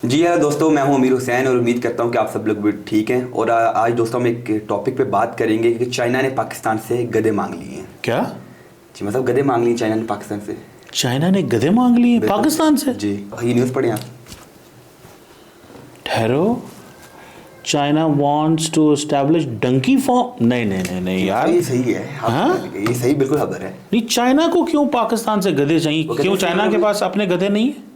जी यार दोस्तों, मैं हूं अमीर हुसैन और उम्मीद करता हूं कि आप सब लोग भी ठीक हैं। और आज दोस्तों हम एक टॉपिक पे बात करेंगे कि चाइना ने पाकिस्तान से गधे मांग लिए हैं। क्या? जी मतलब गधे मांग लिए चाइना ने पाकिस्तान से। चाइना ने गधे मांग लिए बिल्कुल। पाकिस्तान से? जी, ये न्यूज़ पढ़े आप? ठहरो, China wants to establish donkey farm? नहीं नहीं नहीं नहीं यार, ये सही है। हाँ? ये सही बिल्कुल खबर है। नहीं, चाइना को क्यों पाकिस्तान से गधे चाहिए? वो कहते क्यों हैं चाइना के वो- पास अपने गधे नहीं है?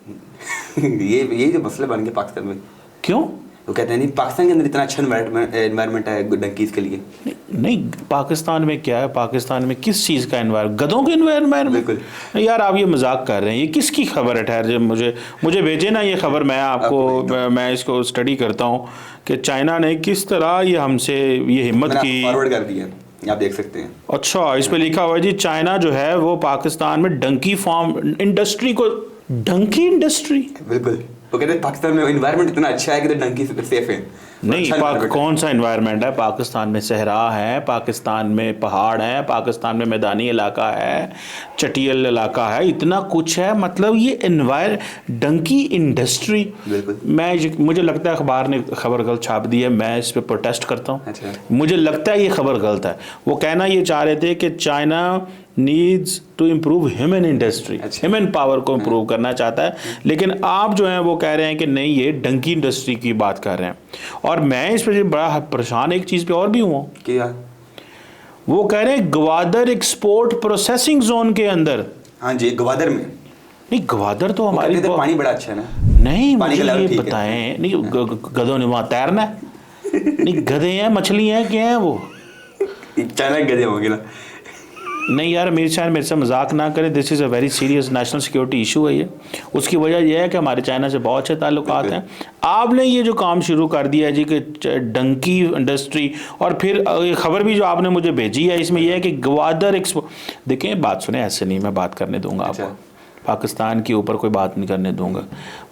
ये जो मसले बन गए पाकिस्तान में। क्यों? वो कहते हैं नहीं, पाकिस्तान के अंदर इतना अच्छा एनवायरनमेंट है डंकीज के लिए। नहीं, नहीं, पाकिस्तान में क्या है? पाकिस्तान में किस चीज़ का एनवायरमेंट? गधों के एनवायरमेंट? बिल्कुल। यार आप ये मजाक कर रहे हैं। ये किसकी खबर है? ठहर, जब मुझे भेजे ना ये खबर, मैं आपको मैं इसको स्टडी करता हूँ कि चाइना ने किस तरह ये हमसे ये हिम्मत की। फॉरवर्ड कर दिया, आप देख सकते हैं। अच्छा, इस पे लिखा हुआ है जी, चाइना जो है वो पाकिस्तान में डंकी फार्म इंडस्ट्री को। डंकी इंडस्ट्री? बिल्कुल। वो कहते हैं पाकिस्तान में एनवायरनमेंट इतना अच्छा है कि तो डंकी सेफ है। नहीं, अच्छा environment है। कौन सा एनवायरनमेंट है? पाकिस्तान में सहरा है, पाकिस्तान में पहाड़ है, पाकिस्तान में मैदानी इलाका है, चटियल इलाका है, इतना कुछ है। मतलब ये डंकी इंडस्ट्री। बिल्कुल। मुझे लगता है अखबार ने खबर गलत छाप दी है। मैं इस पे प्रोटेस्ट करता हूँ। अच्छा। मुझे लगता है ये खबर गलत है। वो कहना ये चाह रहे थे कि China needs to improve human industry, human power को इम्प्रूव करना चाहता है। लेकिन आप जो हैं वो कह रहे हैं कि नहीं, ये डंकी इंडस्ट्री की बात कर रहे हैं। और मैं इस पर बड़ा परेशान एक चीज़ पे और भी हुआ। क्या? वो कह रहे हैं ग्वादर एक्सपोर्ट प्रोसेसिंग जोन के अंदर। हाँ जी, ग्वादर में। नहीं, ग्वादर तो हमारी पानी बड़ा अच्छा है ना। नहीं, पानी मुझे का ये लेवल ठीक है। बताएं। नहीं, गधों ने वहाँ तैरना है? नहीं, गधे हैं, मछली हैं, क्या है वो? चाइना के गधे होंगे ना। नहीं यार, मेरे से मजाक ना करें। This is a very serious national security issue है ये। उसकी वजह यह है कि हमारे चाइना से बहुत अच्छे ताल्लुकात हैं। आपने ये जो काम शुरू कर दिया है जी कि डंकी इंडस्ट्री, और फिर ये खबर भी जो आपने मुझे भेजी है इसमें यह है कि ग्वादर एक्सपो। देखें, बात सुने, ऐसे नहीं मैं बात करने दूंगा आपको। पाकिस्तान के ऊपर कोई बात नहीं करने दूंगा।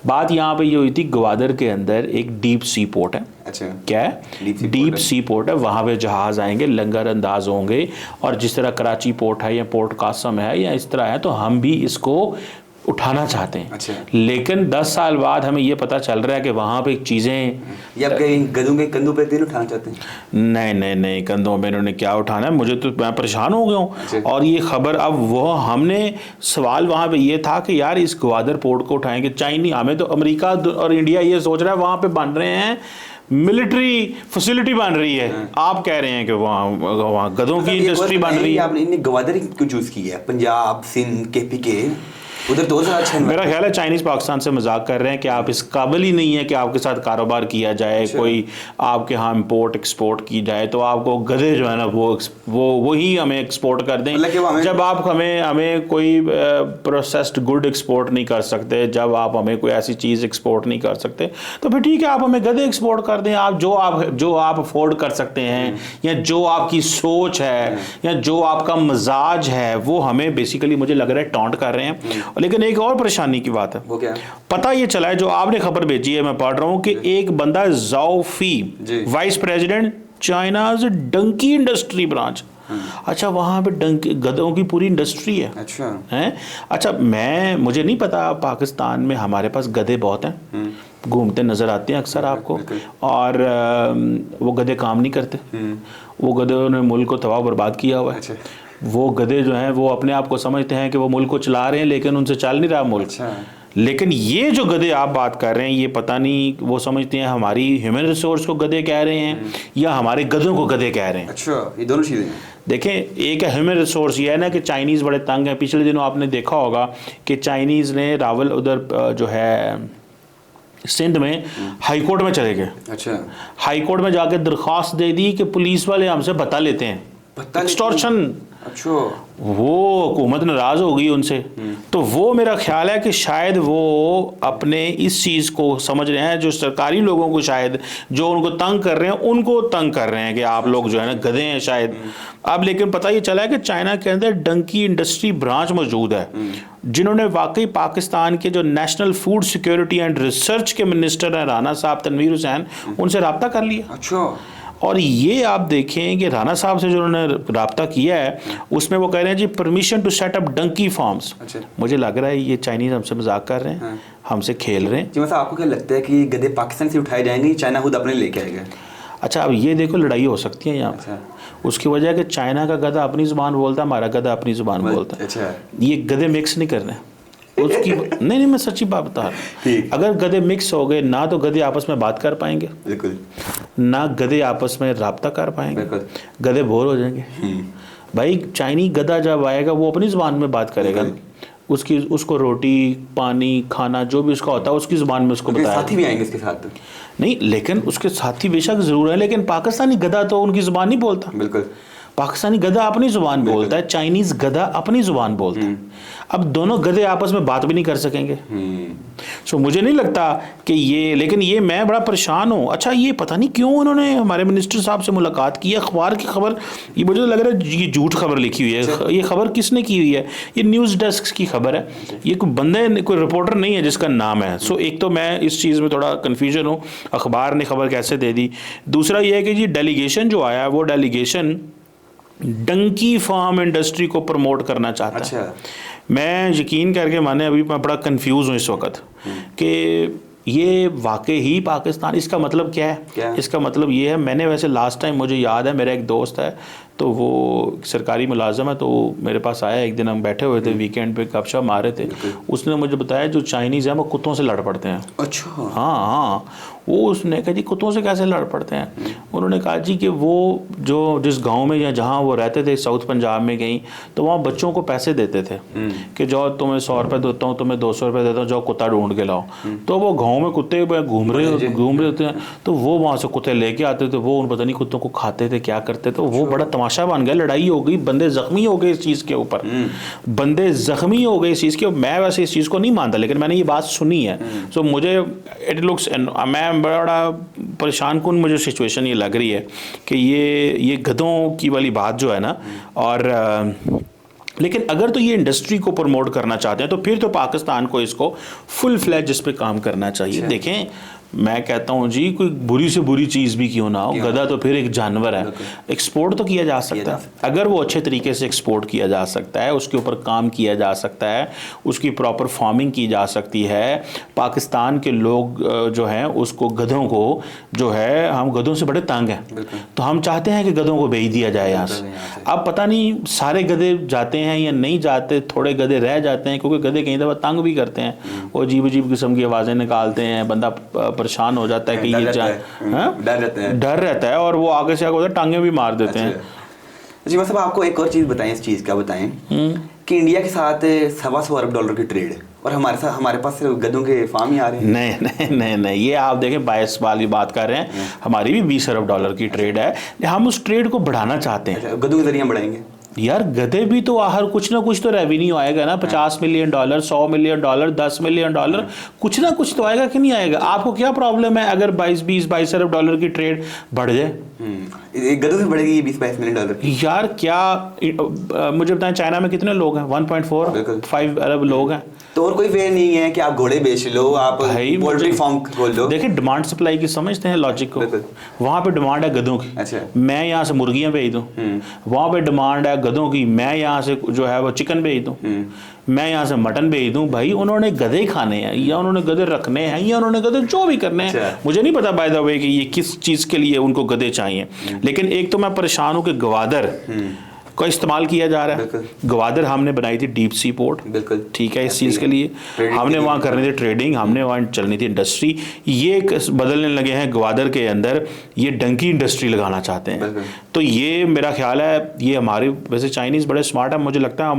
बात यहाँ पे ये हुई थी, ग्वादर के अंदर एक डीप सी पोर्ट है। अच्छा। क्या है? डीप सी पोर्ट है। वहाँ पे जहाज आएंगे, लंगर अंदाज होंगे, और जिस तरह कराची पोर्ट है या पोर्ट कासम है या इस तरह है, तो हम भी इसको उठाना चाहते हैं। अच्छा। लेकिन 10 साल बाद हमें ये पता चल रहा है कि वहाँ पे चीज़ें। ये आप कहीं गधों के कंधों पे तेल उठाना चाहते हैं? नहीं नहीं नहीं, कंधों में इन्होंने क्या उठाना है? मुझे तो, मैं परेशान हो गया हूँ। अच्छा। और ये खबर, अब वो हमने सवाल वहाँ पे ये था कि यार इस ग्वादर पोर्ट को उठाएंगे चाइनी। हमें तो अमेरिका और इंडिया ये सोच रहा है वहाँ पे बन रहे हैं मिलिट्री फैसिलिटी बन रही है। आप कह रहे हैं कि वहाँ गधों की इंडस्ट्री बन रही है। आपने ग्वादर क्यों चूज की है? पंजाब, सिंध, केपी उधर तो अच्छा है। मेरा ख्याल है चाइनीज पाकिस्तान से मजाक कर रहे हैं कि आप इस काबिल ही नहीं है कि आपके साथ कारोबार किया जाए। अच्छा। कोई आपके यहाँ इम्पोर्ट एक्सपोर्ट की जाए तो आपको गधे जो है ना वो ही हमें एक्सपोर्ट कर दें। जब आप हमें कोई प्रोसेस्ड गुड एक्सपोर्ट नहीं कर सकते, जब आप हमें कोई ऐसी चीज़ एक्सपोर्ट नहीं कर सकते, तो फिर ठीक है, आप हमें गधे एक्सपोर्ट कर दें। आप जो आप अफोर्ड कर सकते हैं, या जो आपकी सोच है, या जो आपका मिजाज है, वो हमें बेसिकली मुझे लग रहा है टॉन्ट कर रहे हैं। लेकिन एक और परेशानी की बात है। वो क्या? पता ये चला है, जो आपने खबर भेजी है, मैं पढ़ रहा हूं कि एक बंदा Zhao Fei, vice president China's donkey industry branch. अच्छा, वहां पे डंकी गधों की पूरी इंडस्ट्री है। अच्छा है? अच्छा, मुझे नहीं पता, पाकिस्तान में हमारे पास गधे बहुत हैं, घूमते नजर आते हैं अक्सर आपको, और वो गधे काम नहीं करते। वो गधों ने मुल्क को तबाह बर्बाद किया हुआ है। अच्छा। वो गधे जो हैं वो अपने आप को समझते हैं कि वो मुल्क को चला रहे हैं, लेकिन उनसे चल नहीं रहा मुल्क। अच्छा। लेकिन ये जो गधे आप बात कर रहे हैं, ये पता नहीं वो समझते हैं हमारी ह्यूमन रिसोर्स को गधे कह रहे हैं या हमारे गधों को गधे कह रहे हैं। अच्छा, ये दोनों चीज़ें। देखें, एक ह्यूमन रिसोर्स ये है ना कि चाइनीज़ बड़े तंग हैं। पिछले दिनों आपने देखा होगा कि चाइनीज़ ने रावल उधर जो है सिंध में हाई कोर्ट में चले गए। अच्छा। हाई कोर्ट में जाके दरख्वास्त दे दी कि पुलिस वाले हमसे बता लेते हैं, एक्सटॉर्शन। अच्छा। वो हुकूमत नाराज हो गई उनसे। तो वो मेरा ख्याल है कि शायद वो अपने इस चीज़ को समझ रहे हैं, जो सरकारी लोगों को शायद जो उनको तंग कर रहे हैं, उनको तंग कर रहे हैं कि आप लोग जो है ना गधे हैं शायद। अब लेकिन पता ये चला है कि चाइना के अंदर डंकी इंडस्ट्री ब्रांच मौजूद है, जिन्होंने वाकई पाकिस्तान के जो national food security and research के मिनिस्टर हैं राना साहब तनवीर हुसैन, उनसे रब्ता कर लिया। अच्छा। और ये आप देखें कि राणा साहब से जो उन्होंने रब्ता किया है उसमें वो कह रहे हैं जी permission to set up donkey farms. अच्छा। मुझे लग रहा है ये चाइनीज हमसे मजाक कर रहे हैं, हमसे खेल रहे हैं। जी मतलब आपको क्या लगता है कि गधे पाकिस्तान से उठाए जाएंगे, चाइना खुद अपने लेके आएगा? अच्छा, अब ये देखो लड़ाई हो सकती है यहाँ पे। उसकी वजह है कि चाइना का गधा अपनी ज़ुबान बोलता है, हमारा गधा अपनी ज़ुबान बोलता है। अच्छा। ये गधे मिक्स नहीं करने उसकी नहीं, मैं सच्ची बात बता रहा हूँ। अगर गधे मिक्स हो गए ना तो गधे आपस में बात कर पाएंगे, बिल्कुल, ना गधे आपस में राब्ता कर पाएंगे, गधे बोर हो जाएंगे। भाई चाइनी गधा जब आएगा वो अपनी ज़ुबान में बात करेगा, उसको रोटी पानी खाना जो भी उसका होता है उसकी ज़ुबान में उसको बताया। साथी भी आएंगे इसके साथ? नहीं, लेकिन उसके साथी बेशक ज़रूर है, लेकिन पाकिस्तानी गधा तो उनकी ज़ुबान नहीं बोलता। बिल्कुल, पाकिस्तानी गधा अपनी ज़ुबान बोलता है, चाइनीज़ गधा अपनी ज़ुबान बोलता है। अब दोनों गधे आपस में बात भी नहीं कर सकेंगे। सो मुझे नहीं लगता कि ये, लेकिन ये मैं बड़ा परेशान हूँ। अच्छा, ये पता नहीं क्यों उन्होंने हमारे मिनिस्टर साहब से मुलाकात की, अखबार की खबर, ये मुझे लग रहा है ये झूठ खबर लिखी हुई है। ये खबर किसने की हुई है? ये न्यूज़ डेस्क की खबर है। ये कोई बंदे, कोई रिपोर्टर नहीं है जिसका नाम है। सो एक तो मैं इस चीज़ में थोड़ा कन्फ्यूजन हूँ, अखबार ने खबर कैसे दे दी। दूसरा ये है कि जी डेलीगेशन जो आया वो डेलीगेशन डंकी फार्म इंडस्ट्री को प्रमोट करना चाहता है। अच्छा। मैं यकीन करके माने अभी मैं बड़ा कंफ्यूज हूँ इस वक्त कि ये वाकई ही पाकिस्तान, इसका मतलब क्या है? इसका मतलब ये है, मैंने वैसे लास्ट टाइम मुझे याद है, मेरा एक दोस्त है तो वो सरकारी मुलाजम है, तो मेरे पास आया एक दिन, हम बैठे हुए थे वीकेंड पे गपशप मार रहे थे। उसने मुझे बताया जो चाइनीज़ हैं वो कुत्तों से लड़ पड़ते हैं। अच्छा। हाँ, वो उसने कहा जी कुत्तों से कैसे लड़ पड़ते हैं? उन्होंने कहा जी कि वो जो जिस गांव में या जहाँ वो रहते थे साउथ पंजाब में कहीं, तो वहाँ बच्चों को पैसे देते थे कि जाओ तुम्हें 100 रुपये देता हूँ, तुम्हें 200 रुपये देता हूँ, जाओ कुत्ता ढूंढ के लाओ। तो वो गाँव में कुत्ते घूम रहे होते हैं, तो वो वहाँ से कुत्ते लेके आते थे, वो उन पता नहीं कुत्तों को खाते थे क्या करते थे। वो बड़ा तमाशा बन गया, लड़ाई हो गई, बंदे जख्मी हो गए इस चीज़ के ऊपर, बंदे जख्मी हो गए इस चीज़ के। मैं वैसे इस चीज़ को नहीं मानता, लेकिन मैंने ये बात सुनी है। सो मुझे इट लुक्स, मैं बड़ा परेशान कुन मुझे सिचुएशन ये लग रही है कि ये गधों की वाली बात जो है ना, और लेकिन अगर तो ये इंडस्ट्री को प्रमोट करना चाहते हैं तो फिर तो पाकिस्तान को इसको फुल फ्लैज इस पे काम करना चाहिए। देखें, मैं कहता हूँ जी कोई बुरी से बुरी चीज़ भी क्यों ना हो, गधा तो फिर एक जानवर है, एक्सपोर्ट तो किया जा सकता है अगर वो अच्छे तरीके से एक्सपोर्ट किया जा सकता है, उसके ऊपर काम किया जा सकता है, उसकी प्रॉपर फार्मिंग की जा सकती है। पाकिस्तान के लोग जो हैं उसको, गधों को जो है, हम गधों से बड़े तंग हैं, तो हम चाहते हैं कि गधों को भेज दिया जाए यहाँ से। अब पता नहीं सारे गधे जाते हैं या नहीं जाते, थोड़े गधे रह जाते हैं, क्योंकि गधे कई दफ़ा तंग भी करते हैं, वो अजीब अजीब किस्म की आवाज़ें निकालते हैं, बंदा परेशान हो जाता है कि ये डर रहता है और वो आगे से आगे टांगे भी मार देते हैं। जी मतलब आपको एक और चीज़ बताएं, इस चीज़ का बताएं कि इंडिया के साथ $125 अरब की ट्रेड है और हमारे पास गधों के फार्म ही आ रहे हैं। नहीं, ये आप देखें 22 वाली बात कर रहे हैं, हमारी भी $20 अरब की ट्रेड है, हम उस ट्रेड को बढ़ाना चाहते हैं। गधों के जरिए बढ़ाएंगे यार, गधे भी तो हर कुछ ना कुछ तो रेवेन्यू आएगा ना, $50 मिलियन, $100 मिलियन, $10 मिलियन, कुछ ना कुछ तो आएगा कि नहीं आएगा? आपको क्या प्रॉब्लम है अगर 22 अरब की ट्रेड बढ़ जाए? गधों से बढ़ेगी ये $20-22 मिलियन यार क्या मुझे बताएं, चाइना में कितने लोग हैं? 1.45 अरब लोग हैं। तो और कोई वे नहीं है कि आप घोड़े बेच लो, आप पोल्ट्री फार्म खोल लो। देखिए, डिमांड सप्लाई की समझते हैं लॉजिक को। वहाँ पे डिमांड है गधों की, अच्छा, मैं यहाँ से मुर्गियाँ भेज दूँ। वहाँ पे डिमांड है गधों की, मैं यहाँ से जो है वो चिकन भेज दूँ, मैं यहाँ से मटन भेज दूँ। भाई उन्होंने गधे खाने हैं या उन्होंने गधे रखने हैं या उन्होंने गधे जो भी करने हैं, मुझे नहीं पता बाय द वे कि ये किस चीज़ के लिए उनको गधे चाहिए। लेकिन एक तो मैं परेशान हूँ कि गवादर का इस्तेमाल किया जा रहा है। गवादर हमने बनाई थी डीप सी पोर्ट, बिल्कुल ठीक है, इस चीज़ के लिए हमने वहाँ करनी थी ट्रेडिंग, हमने वहाँ चलनी थी इंडस्ट्री। ये बदलने लगे हैं गवादर के अंदर, ये डंकी इंडस्ट्री लगाना चाहते हैं। तो ये मेरा ख्याल है, ये हमारे, वैसे चाइनीज़ बड़े स्मार्ट है, मुझे लगता है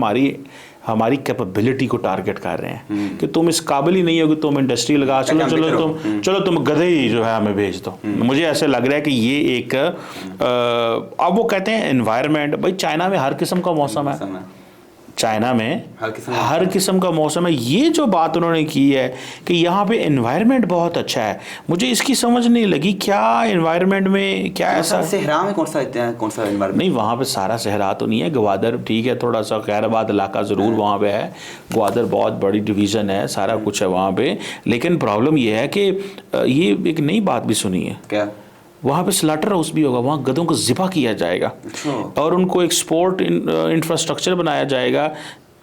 हमारी कैपेबिलिटी को टारगेट कर रहे हैं कि तुम इस काबिल ही नहीं हो कि तुम इंडस्ट्री लगा, चलो तुम गधे ही जो है हमें भेज दो। मुझे ऐसे लग रहा है कि ये एक अब वो कहते हैं एनवायरनमेंट, भाई चाइना में हर किस्म का मौसम है, चाइना में हर किस्म का मौसम है। ये जो बात उन्होंने की है कि यहाँ पे एनवायरनमेंट बहुत अच्छा है, मुझे इसकी समझ नहीं लगी। क्या एनवायरनमेंट में क्या ऐसा, सहरा में कौन सा एनवायरनमेंट? नहीं, वहाँ पे सारा सहरा तो नहीं है, ग्वादर ठीक है, थोड़ा सा खैराबाद इलाका ज़रूर वहाँ पे है, ग्वादर बहुत बड़ी डिवीज़न है, सारा कुछ है वहाँ पे। लेकिन प्रॉब्लम ये है कि ये एक नई बात भी सुनी है, क्या वहाँ पे स्लाटर हाउस भी होगा, वहाँ गधों को ज़िबा किया जाएगा और उनको एक्सपोर्ट इंफ्रास्ट्रक्चर बनाया जाएगा।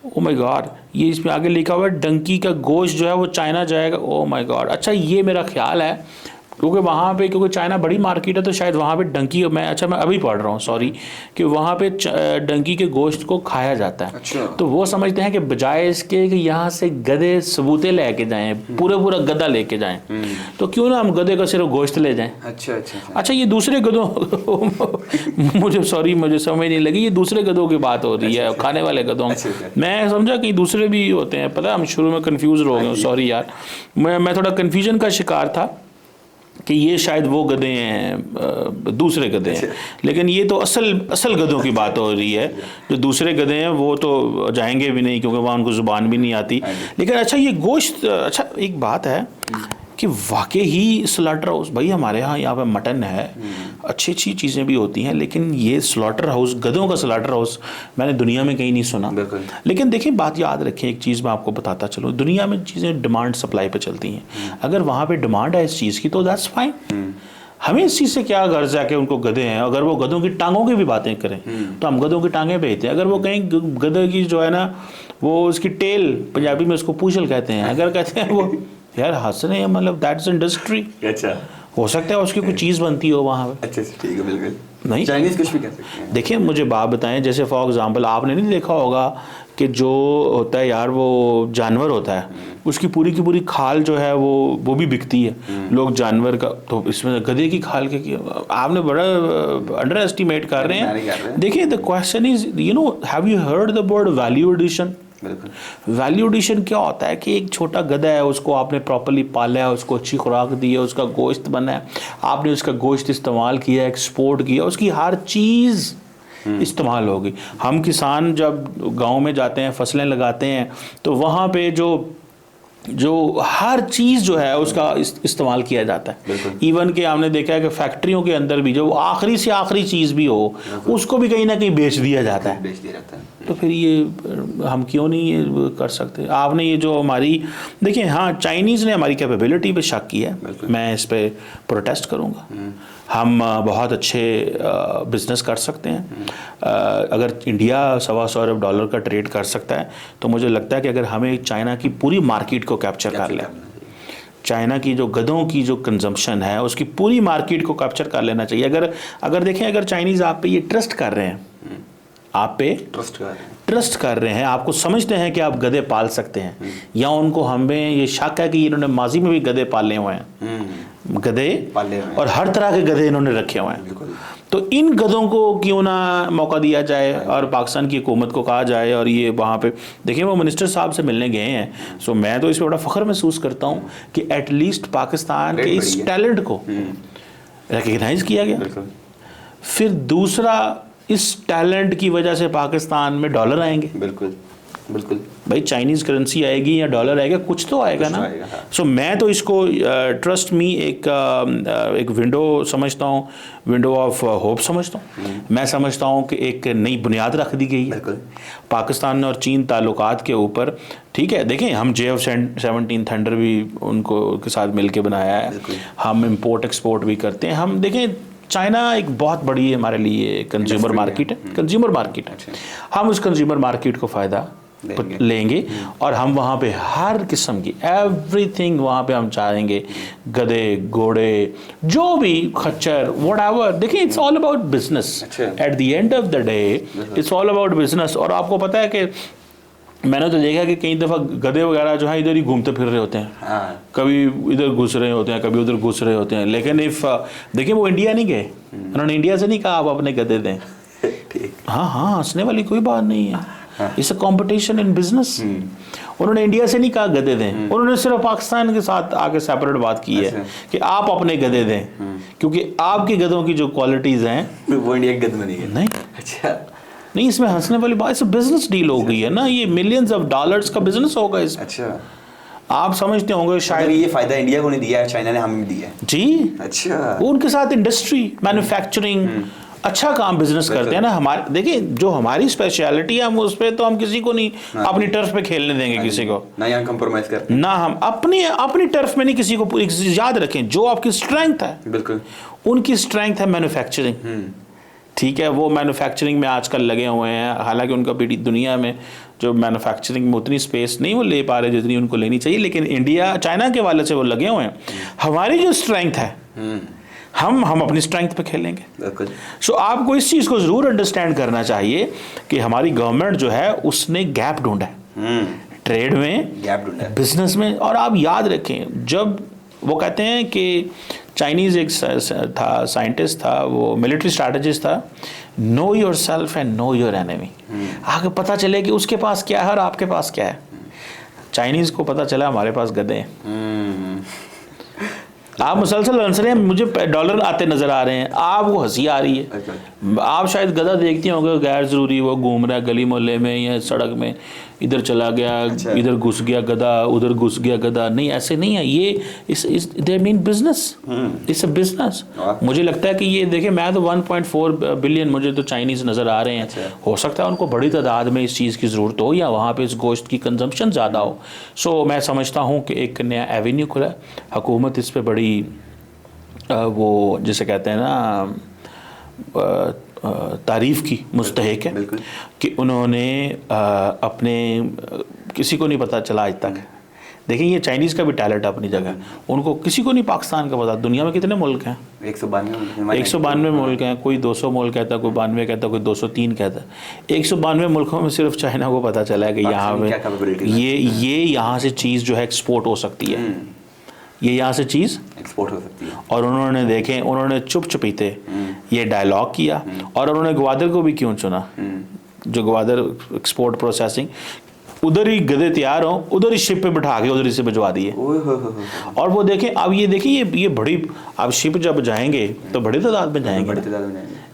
ओ माय गॉड, ये इसमें आगे लिखा हुआ है डंकी का गोश्त जो है वो चाइना जाएगा। Oh my God. अच्छा, ये मेरा ख्याल है क्योंकि वहाँ पे, क्योंकि चाइना बड़ी मार्केट है तो शायद वहाँ पे डंकी, मैं अभी पढ़ रहा हूँ, सॉरी, कि वहाँ पे डंकी के गोश्त को खाया जाता है। अच्छा। तो वो समझते हैं कि बजाय इसके कि यहाँ से गधे सबूते लेके जाएं, पूरा गधा लेके जाएं, तो क्यों ना हम गधे का सिर्फ गोश्त ले जाएं। अच्छा, ये दूसरे गधों मुझे समझ नहीं लगी, ये दूसरे गधों की बात हो रही है, खाने वाले गधों। मैं समझा कि दूसरे भी होते हैं, पता है हम शुरू में कंफ्यूज हो गए, सॉरी यार, मैं थोड़ा कंफ्यूजन का शिकार था कि ये शायद वो गधे हैं, दूसरे गधे हैं, लेकिन ये तो असल गधों की बात हो रही है। जो दूसरे गधे हैं वो तो जाएंगे भी नहीं क्योंकि वहाँ उनको ज़ुबान भी नहीं आती। लेकिन अच्छा, ये गोश्त, अच्छा एक बात है कि वाकई ही स्लॉटर हाउस, भाई हमारे यहाँ पे मटन है, अच्छी चीज़ें भी होती हैं, लेकिन ये स्लॉटर हाउस, गधों का स्लॉटर हाउस मैंने दुनिया में कहीं नहीं सुना। लेकिन देखिए, बात याद रखें, एक चीज़ मैं आपको बताता चलूँ, दुनिया में चीज़ें डिमांड सप्लाई पे चलती हैं। अगर वहाँ पे डिमांड है इस चीज़ की तो दैट्स फाइन, हमें इस चीज़ से क्या गर्ज है कि उनको गधे हैं। अगर वो गधों की टांगों की भी बातें करें तो हम गधों की टांगें भेजते हैं। अगर वो कहीं गधे की जो है ना, वो उसकी टेल, पंजाबी में उसको पूछल कहते हैं, अगर कहते हैं वो यार हंस रहे हैं, मतलब दैट्स इंडस्ट्री। अच्छा, हो सकता है उसकी कोई चीज़ बनती हो वहाँ पे। अच्छा, ठीक है, बिल्कुल नहीं, चाइनीज कुछ भी कह सकते हैं। देखिए, मुझे बात बताएं, जैसे फॉर एग्जांपल आपने नहीं देखा होगा कि जो होता है यार, वो जानवर होता है, उसकी पूरी की पूरी खाल जो है वो भी बिकती है। लोग जानवर का, तो इसमें गधे की खाल के आपने बड़ा अंडर एस्टिमेट कर रहे हैं। देखिए, the question is, you know, have you heard the word value addition? Value addition क्या होता है कि एक छोटा गधा है, उसको आपने प्रॉपर्ली पाला है, उसको अच्छी खुराक दी है, उसका गोश्त बना है, आपने उसका गोश्त इस्तेमाल किया, एक्सपोर्ट किया, उसकी हर चीज़ इस्तेमाल होगी। हम किसान जब गांव में जाते हैं, फसलें लगाते हैं, तो वहाँ पे जो हर चीज़ जो है उसका इस्तेमाल किया जाता है। इवन कि हमने देखा है कि फैक्ट्रियों के अंदर भी जो आखिरी से आखिरी चीज़ भी हो, उसको भी कहीं ना कहीं बेच दिया जाता है। तो फिर ये हम क्यों नहीं ये कर सकते? आपने ये जो हमारी, देखिए, हाँ, चाइनीज़ ने हमारी कैपेबिलिटी पे शक किया है, मैं इस पे प्रोटेस्ट करूँगा। हम बहुत अच्छे बिजनेस कर सकते हैं। अगर इंडिया $125 अरब का ट्रेड कर सकता है, तो मुझे लगता है कि अगर हमें चाइना की पूरी मार्केट को कैप्चर कर लें, चाइना की जो गधों की जो कंजम्पशन है उसकी पूरी मार्केट को कैप्चर कर लेना चाहिए। अगर देखें, अगर चाइनीज़ आप पे ये ट्रस्ट कर रहे हैं, आप पे ट्रस्ट कर रहे हैं, आपको समझते हैं कि आप गधे पाल सकते हैं, या उनको हमें ये शक है कि इन्होंने माजी में भी गधे पाले हुए हैं, गधे और हर तरह के गधे इन्होंने रखे हुए हैं, तो इन गधों को क्यों ना मौका दिया जाए और पाकिस्तान की हुकूमत को कहा जाए। और ये वहाँ पे देखिए, वो मिनिस्टर साहब से मिलने गए हैं, सो मैं तो इस पर बड़ा फ़ख्र महसूस करता हूँ कि एटलीस्ट पाकिस्तान के इस टैलेंट को रिकग्नाइज किया गया। फिर दूसरा, इस टैलेंट की वजह से पाकिस्तान में डॉलर आएंगे। बिल्कुल भाई, चाइनीज़ करेंसी आएगी या डॉलर आएगा, कुछ तो आएगा ना। सो मैं तो इसको ट्रस्ट मी एक विंडो समझता हूँ, विंडो ऑफ होप समझता हूँ। मैं समझता हूँ कि एक नई बुनियाद रख दी गई है पाकिस्तान और चीन ताल्लुकात के ऊपर। ठीक है, देखें, हम JF-17 थंडर भी उनको के साथ मिल के बनाया है, हम इम्पोर्ट एक्सपोर्ट भी करते हैं। हम देखें, चाइना एक बहुत बड़ी हमारे लिए कंज्यूमर मार्केट है, हम उस कंज्यूमर मार्केट को फ़ायदा लेंगे और हम वहाँ पे हर किस्म की एवरीथिंग वहाँ पे हम चाहेंगे, गधे, घोड़े, जो भी, खच्चर, व्हाटएवर। देखिए, it's all about business. At the end of the day it's all about business. और आपको पता है कि मैंने तो देखा कि कई दफ़ा गधे वगैरह जो है इधर ही घूमते फिर रहे होते हैं, कभी इधर घुस रहे होते हैं, कभी उधर घुस रहे होते हैं। लेकिन देखिए, वो इंडिया नहीं गए, उन्होंने इंडिया से नहीं कहा आप अपने गधे दें। हाँ, हंसने वाली कोई बात नहीं है, it's a competition in business. उन्होंने इंडिया से नहीं कहा गधे दें, उन्होंने सिर्फ पाकिस्तान के साथ आके सेपरेट बात की है कि आप अपने गधे दें, क्योंकि आपके गधों की जो क्वालिटीज़ हैं वो इंडिया के गधे बनेंगे। नहीं, अच्छा नहीं, इसमें हंसने वाली बात, इस बिजनेस डील हो गई है ना, ये मिलियंस ऑफ डॉलर्स का बिजनेस होगा इसमें। अच्छा, आप समझते होंगे शायद ये फायदा इंडिया को नहीं दिया है, चाइना ने हमें दिया है। जी, अच्छा, वो उनके साथ इंडस्ट्री, मैन्युफैक्चरिंग अच्छा काम बिजनेस करते हैं ना। हमारे देखिए जो हमारी स्पेशलिटी है, हम उस पर तो हम किसी को नहीं अपनी टर्फ पे खेलने देंगे किसी को, ना यहाँ कंप्रोमाइज करते ना हम अपनी अपनी टर्फ में नहीं किसी को। याद रखें जो आपकी स्ट्रेंथ है, बिल्कुल उनकी स्ट्रेंथ है मैन्युफैक्चरिंग, ठीक है। वो मैन्युफैक्चरिंग में आजकल लगे हुए हैं, हालांकि उनका भी दुनिया में जो मैन्युफैक्चरिंग में उतनी स्पेस नहीं वो ले पा रहे जितनी उनको लेनी चाहिए, लेकिन इंडिया चाइना के वाले से वो लगे हुए हैं। हमारी जो स्ट्रेंथ है, हम अपनी स्ट्रेंथ पे खेलेंगे। सो आपको इस चीज़ को ज़रूर अंडरस्टैंड करना चाहिए कि हमारी गवर्नमेंट जो है उसने गैप ढूंढा है ट्रेड में, गैप ढूंढा है बिजनेस में। और आप याद रखें, जब वो कहते हैं कि चाइनीज़ एक था साइंटिस्ट था, वो मिलिट्री स्ट्रैटेजिस्ट था, know your self and know your enemy. आगे पता चले कि उसके पास क्या है और आपके पास क्या है। चाइनीज़ को पता चला हमारे पास गधे हैं। आप मुसलसल हंस रहे हैं, मुझे डॉलर आते नजर आ रहे हैं, आपको हंसी आ रही है। आप शायद गधा देखते होंगे, गैर जरूरी वो घूम रहा है गली मोहल्ले में या सड़क में, इधर चला गया, इधर घुस गया गधा, उधर घुस गया गधा। नहीं, ऐसे नहीं है ये। They mean business, it's a business. मुझे लगता है कि ये देखिए, मैं तो 1.4 बिलियन मुझे तो चाइनीज नज़र आ रहे हैं। हो सकता है उनको बड़ी तादाद में इस चीज़ की ज़रूरत हो या वहाँ पे इस गोश्त की कंजम्पशन ज़्यादा हो। सो मैं समझता हूँ कि एक नया एवेन्यू खुला, हुकूमत इस पर बड़ी वो जिसे कहते हैं ना तारीफ़ की मुस्तहिक है कि उन्होंने अपने किसी को नहीं पता चला आज तक। देखिए ये चाइनीज़ का भी टैलेंट है अपनी जगह, उनको किसी को नहीं पाकिस्तान का पता। दुनिया में कितने मुल्क हैं? 192 मुल्क हैं। कोई 200 मुल्क कहता है, कोई 92 कहता है, कोई 203 कहता है। 192 मुल्कों में सिर्फ चाइना को पता चला है कि यहाँ पे ये यहाँ से चीज़ जो है एक्सपोर्ट हो सकती है, ये यहाँ से चीज़ एक्सपोर्ट हो सकती है। और उन्होंने देखें, उन्होंने चुप चुपीते ये डायलॉग किया। और उन्होंने ग्वादर को भी क्यों चुना? जो ग्वादर एक्सपोर्ट प्रोसेसिंग, उधर ही गधे तैयार हो, उधर ही शिप पे बिठा के उधर ही से भिजवा दिए। और वो देखें, अब ये देखिए ये बड़ी, अब शिप जब जाएंगे तो बड़ी तादाद में जाएंगे,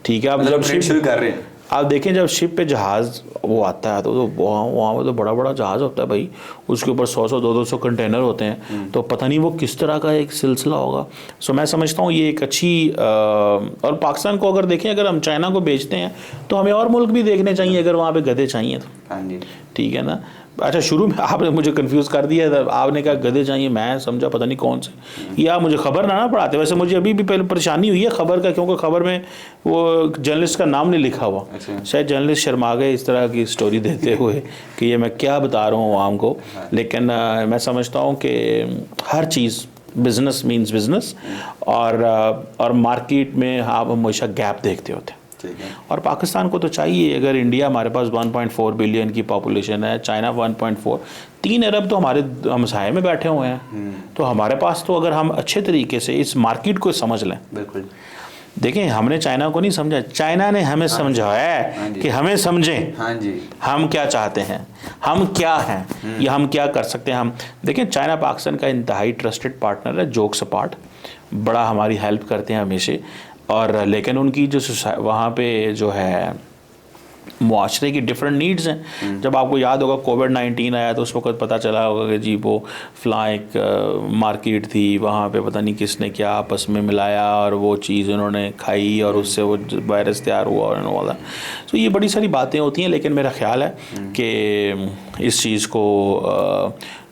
ठीक है। अब जब शिप शुरू कर रहे हैं, आप देखें जब शिप पे जहाज़ वो आता है तो वहाँ पर तो बड़ा बड़ा जहाज़ होता है भाई, उसके ऊपर 100 200 कंटेनर होते हैं। तो पता नहीं वो किस तरह का एक सिलसिला होगा। सो मैं समझता हूँ ये एक अच्छी और पाकिस्तान को अगर देखें, अगर हम चाइना को बेचते हैं तो हमें और मुल्क भी देखने चाहिए अगर वहाँ पे गधे चाहिए तो, ठीक है ना। अच्छा, शुरू में आपने मुझे कंफ्यूज कर दिया था, आपने कहा गधे चाहिए, मैं समझा पता नहीं कौन से, या मुझे खबर ना पढ़ाते। वैसे मुझे अभी भी पहले परेशानी हुई है खबर का, क्योंकि खबर में वो जर्नलिस्ट का नाम नहीं लिखा हुआ। शायद जर्नलिस्ट शर्मा गए इस तरह की स्टोरी देते हुए कि ये मैं क्या बता रहा हूँ आवाम को। लेकिन मैं समझता हूँ कि हर चीज़ बिजनेस मीन्स बिजनेस, और मार्केट में आप हमेशा गैप देखते होते हैं। और पाकिस्तान को तो चाहिए, अगर इंडिया हमारे पास 1.4 बिलियन की पॉपुलेशन है, चाइना 1.4, 3 अरब तो हमारे हमसाये में बैठे हुए हैं। तो हमारे पास तो अगर हम अच्छे तरीके से इस मार्केट को समझ लें, बिल्कुल देखें, हमने चाइना को नहीं समझा, चाइना ने हमें समझाया है कि हमें समझें हम क्या चाहते हैं, हम क्या हैं या हम क्या कर सकते हैं। हम देखें, चाइना पाकिस्तान का इंतहाई ट्रस्टेड पार्टनर है, जोक्स अपार्ट, बड़ा हमारी हेल्प करते हैं हमेशा। और लेकिन उनकी जो वहाँ पे जो है मुआशरे की डिफरेंट नीड्स हैं। जब आपको याद होगा कोविड-19 आया तो उस वक्त पता चला होगा कि जी वो फ्ला एक मार्केट थी, वहाँ पे पता नहीं किसने क्या आपस में मिलाया और वो चीज़ उन्होंने खाई और उससे वो वायरस तैयार हुआ और वाला। तो ये बड़ी सारी बातें होती हैं, लेकिन मेरा ख्याल है कि इस चीज़ को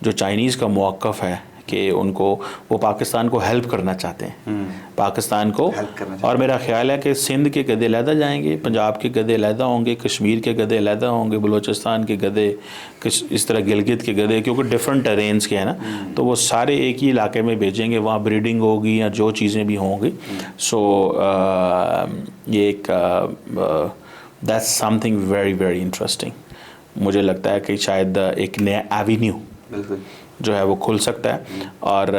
जो चाइनीज़ का मौक़िफ़ है कि उनको वो पाकिस्तान को हेल्प करना चाहते हैं, पाकिस्तान को और मेरा ख्याल है कि सिंध के गधे अलहदा जाएंगे, पंजाब के गधे अलहदा होंगे, कश्मीर के गधे अलहदा होंगे, बलूचिस्तान के गधे, इस तरह गिलगित के गधे, क्योंकि डिफरेंट टेरेन्स के हैं ना, तो वो सारे एक ही इलाके में भेजेंगे, वहाँ ब्रीडिंग होगी या जो चीज़ें भी होंगी। सो ये एक that's something very very interesting. मुझे लगता है कि शायद एक नया एवेन्यू जो है वो खुल सकता है। और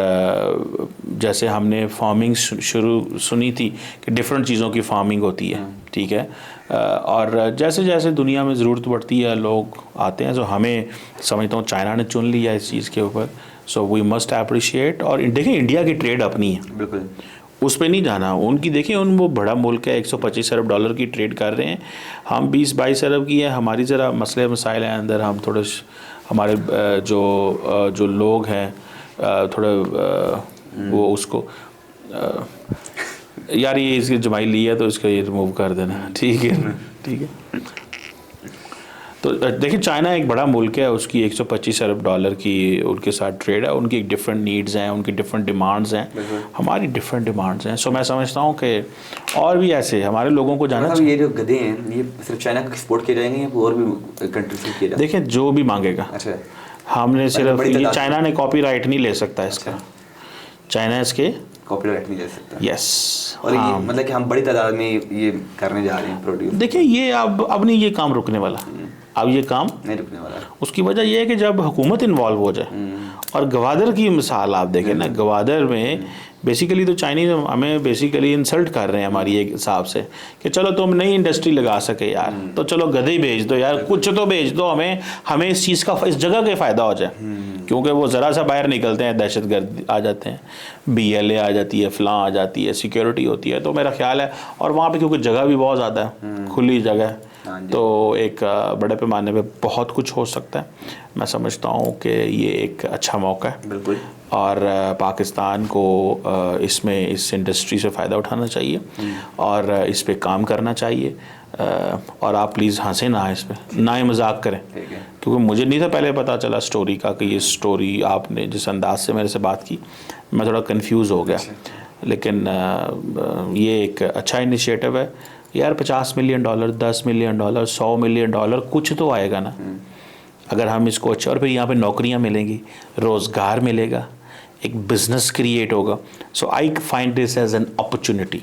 जैसे हमने फार्मिंग शुरू सुनी थी कि डिफरेंट चीज़ों की फार्मिंग होती है, ठीक है, और जैसे जैसे दुनिया में ज़रूरत बढ़ती है लोग आते हैं। तो हमें समझता हूँ चाइना ने चुन लिया इस चीज़ के ऊपर, सो वी मस्ट अप्रिशिएट। और देखिए इंडिया की ट्रेड अपनी है, बिल्कुल उस पर नहीं जाना उनकी। देखिए वो बड़ा मुल्क है, 125 अरब डॉलर की ट्रेड कर रहे हैं, हम 20-22 अरब की है। हमारी ज़रा मसले मसाइल हैं अंदर, हम थोड़े हमारे जो लोग हैं थोड़े वो उसको यार ये इसकी जमाई ली है तो इसका ये रिमूव कर देना, ठीक है ठीक है। तो देखिए चाइना एक बड़ा मुल्क है, उसकी 125 अरब डॉलर की उनके साथ ट्रेड है, उनकी डिफरेंट नीड्स हैं, उनकी डिफरेंट डिमांड्स हैं, हमारी डिफरेंट डिमांड्स हैं। सो मैं समझता हूँ कि और भी ऐसे हमारे लोगों को जाना चाहिए। ये जो गधे हैं ये सिर्फ चाइना को एक्सपोर्ट किए जाएंगे या और भी कंट्री से किए जाएंगे? देखिए जो भी मांगेगा, अच्छा, हमने सिर्फ ये चाइना ने कॉपीराइट नहीं ले सकता इसका, चाइना इसके कॉपीराइट नहीं ले सकता। यस, और ये मतलब कि हम बड़ी तादाद में ये करने जा रहे हैं प्रोड्यूस। देखिए ये अब नहीं ये काम रुकने वाला, अब ये काम नहीं रुकने वाला। उसकी वजह यह है कि जब हुकूमत इन्वॉल्व हो जाए, और गवादर की मिसाल आप देखें ना, गवादर में बेसिकली तो चाइनीज हमें बेसिकली इंसल्ट कर रहे हैं हमारी एक हिसाब से कि चलो तुम नई इंडस्ट्री लगा सके यार, तो चलो गधे ही भेज दो यार, कुछ तो भेज दो हमें इस चीज़ का, इस जगह का फ़ायदा हो जाए, क्योंकि वो ज़रा सा बाहर निकलते हैं दहशतगर्द आ जाते हैं, BLA आ जाती है, फलां आ जाती है, सिक्योरिटी होती है। तो मेरा ख्याल है, और वहाँ पे क्योंकि जगह भी बहुत ज़्यादा है, खुली जगह है, तो एक बड़े पैमाने पे बहुत कुछ हो सकता है। मैं समझता हूँ कि ये एक अच्छा मौका है बिल्कुल, और पाकिस्तान को इसमें इस इंडस्ट्री से फ़ायदा उठाना चाहिए और इस पे काम करना चाहिए। और आप प्लीज़ हंसे ना इस पे, ना ही मजाक करें, क्योंकि मुझे नहीं था पहले पता चला स्टोरी का कि ये स्टोरी आपने जिस अंदाज से मेरे से बात की, मैं थोड़ा कंफ्यूज हो गया। लेकिन ये एक अच्छा इनिशिएटिव है यार। $50 मिलियन, $10 मिलियन, $100 मिलियन, कुछ तो आएगा ना अगर हम इसको अच्छा, और फिर यहाँ पे नौकरियाँ मिलेंगी, रोज़गार मिलेगा, एक बिज़नेस क्रिएट होगा। So I find this as an opportunity.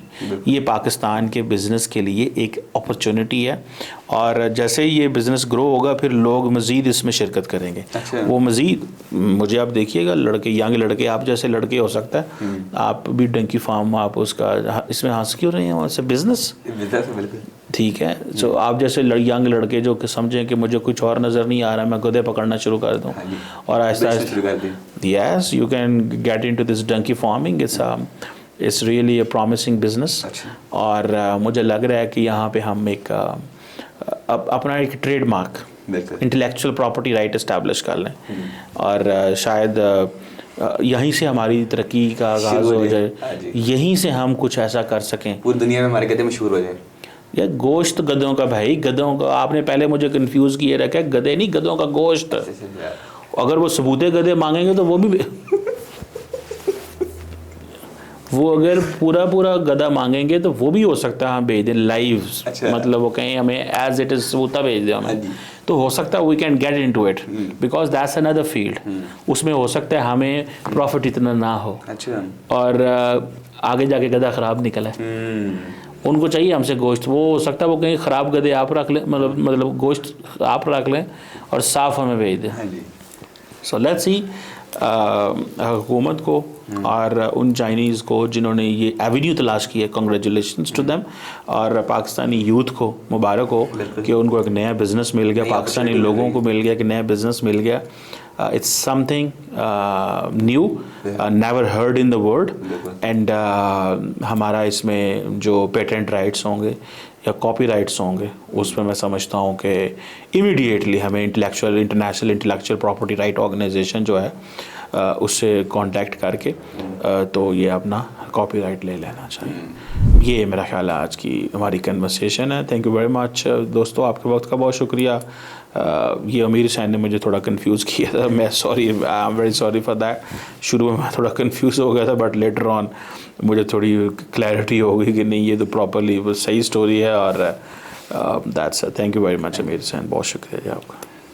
ये पाकिस्तान के बिज़नेस के लिए एक अपॉर्चुनिटी है, और जैसे ये बिज़नेस ग्रो होगा फिर लोग मज़ीद इसमें शिरकत करेंगे। अच्छा। वो मज़ीद, मुझे आप देखिएगा लड़के, यंग लड़के, आप जैसे लड़के हो सकता है आप भी डंकी फार्म, आप उसका इसमें हंस क्यों रहे हैं, वहाँ से बिज़नेस ठीक है। सो आप जैसे यंग लड़के जो कि समझें कि मुझे कुछ और नज़र नहीं आ रहा, मैं गधे पकड़ना शुरू कर दूँ और आहिस्ता आहिस्ता, yes you can get into this donkey farming. It's really a promising business. और मुझे लग रहा है कि यहाँ पे हम एक अपना एक trademark, intellectual property right establish कर लें, और शायद यहीं से हमारी तरक्की का आगाज़ हो जाए, यहीं से हम कुछ ऐसा कर सकें, पूरी दुनिया में हमारे गधे मशहूर हो जाए। यार गोश्त गधों का, भाई गधों का आपने पहले मुझे कंफ्यूज किए रखा है, गधे नहीं, गधों का गोश्त। अगर वो सबूते गधे मांगेंगे तो वो भी वो अगर पूरा गधा मांगेंगे तो वो भी हो सकता है, हाँ भेज दें लाइव। अच्छा। मतलब वो कहें हमें एज इट इज सबूता भेज दें हमें, तो हो सकता है we can get into it, because that's another field. उसमें हो सकता है हमें प्रॉफिट इतना ना हो। अच्छा। और आगे जाके गधा ख़राब निकला है, उनको चाहिए हमसे गोश्त, वो हो सकता है वो कहीं ख़राब गधे आप रख लें, मतलब गोश्त आप रख लें और साफ़ हमें भेज दें। सो लेट्स सी हुकूमत को और उन चाइनीज़ को जिन्होंने ये एवेन्यू तलाश की है, कॉन्ग्रेचुलेशंस टू देम, और पाकिस्तानी यूथ को मुबारक हो कि उनको एक नया बिज़नेस मिल गया, पाकिस्तानी लोगों को मिल गया कि नया बिज़नेस मिल गया। It's something new, never heard in the world, and हमारा इसमें जो पेटेंट राइट्स होंगे या कॉपी राइट्स होंगे उसमें मैं समझता हूँ कि इमीडिएटली हमें international intellectual property right organisation जो है उससे कांटेक्ट करके तो ये अपना कॉपीराइट ले लेना चाहिए। ये मेरा ख्याल है आज की हमारी कन्वर्सेशन है। थैंक यू वेरी मच दोस्तों, आपके वक्त का बहुत शुक्रिया। ये अमीर हुसैन ने मुझे थोड़ा कंफ्यूज किया था, मैं sorry, I am very sorry for that. शुरू में मैं थोड़ा कंफ्यूज हो गया था, बट लेटर ऑन मुझे थोड़ी क्लैरिटी हो गई कि नहीं ये तो प्रॉपरली सही स्टोरी है। और that's, thank you very much अमीर हुसैन, बहुत शुक्रिया जी आपका।